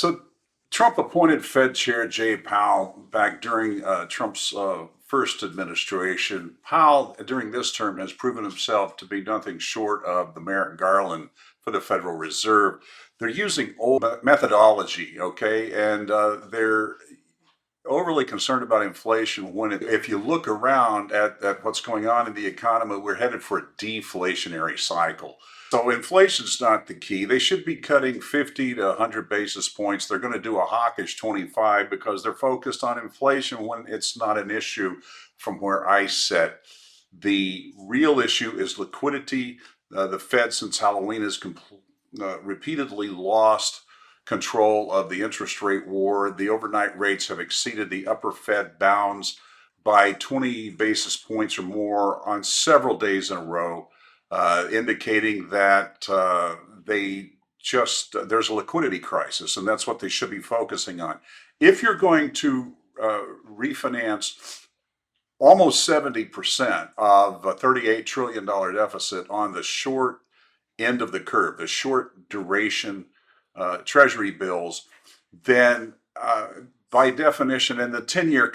So Trump appointed Fed Chair Jay Powell back during Trump's first administration. Powell, during this term, has proven himself to be nothing short of the Merrick Garland for the Federal Reserve. They're using old methodology, okay, and they're overly concerned about inflation when if you look around at what's going on in the economy, we're headed for a deflationary cycle. So inflation's not the key. They should be cutting 50 to 100 basis points. They're going to do a hawkish 25 because they're focused on inflation when it's not an issue from where I sit. The real issue is liquidity. The Fed, since Halloween, has repeatedly lost control of the interest rate war. The overnight rates have exceeded the upper Fed bounds by 20 basis points or more on several days in a row, indicating that there's a liquidity crisis, and that's what they should be focusing on. If you're going to refinance almost 70% of a $38 trillion deficit on the short end of the curve, the short duration treasury bills, then by definition, and the 10-year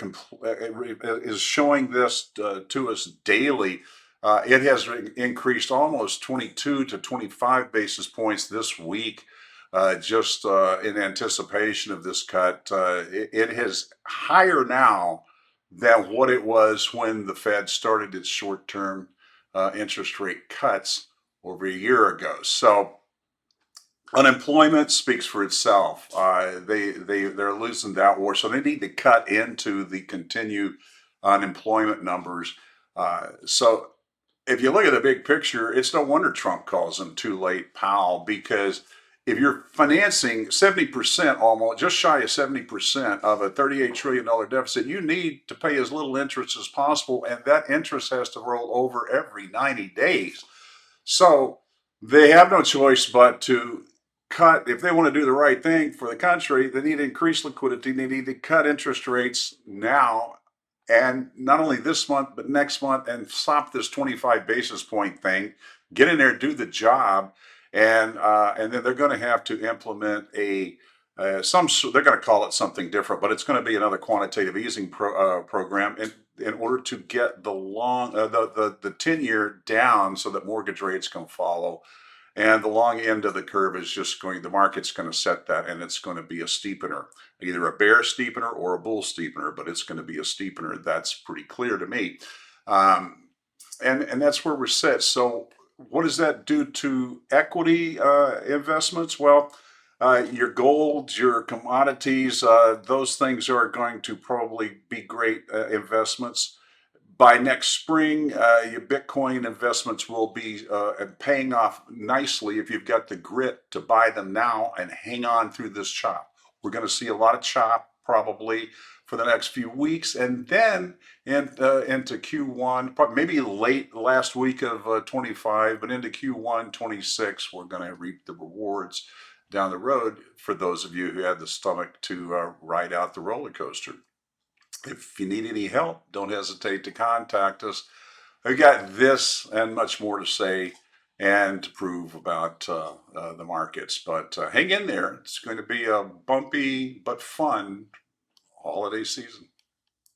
is showing this to us daily, it has increased almost 22 to 25 basis points this week, just in anticipation of this cut. It is higher now than what it was when the Fed started its short-term interest rate cuts over a year ago. So unemployment speaks for itself. They're losing that war, so they need to cut into the continued unemployment numbers. So if you look at the big picture, it's no wonder Trump calls him too late, Powell, because if you're financing 70%, almost just shy of 70% of a $38 trillion deficit, you need to pay as little interest as possible, and that interest has to roll over every 90 days. So they have no choice but to cut. If they want to do the right thing for the country, they need to increase liquidity. They need to cut interest rates now, and not only this month, but next month, and stop this 25 basis point thing. Get in there, do the job, and then they're going to have to implement a they're going to call it something different, but it's going to be another quantitative easing program in order to get the the 10-year down so that mortgage rates can follow. And the long end of the curve is the market's going to set that, and it's going to be a steepener, either a bear steepener or a bull steepener, but it's going to be a steepener. That's pretty clear to me. And that's where we're set. So what does that do to equity investments? Well, your gold, your commodities, those things are going to probably be great investments. By next spring, your Bitcoin investments will be paying off nicely if you've got the grit to buy them now and hang on through this chop. We're going to see a lot of chop probably for the next few weeks, and then into Q1, maybe late last week of 25, but into Q1 26, we're going to reap the rewards down the road for those of you who had the stomach to ride out the roller coaster. If you need any help, don't hesitate to contact us. I've got this and much more to say and to prove about the markets. But hang in there. It's going to be a bumpy but fun holiday season.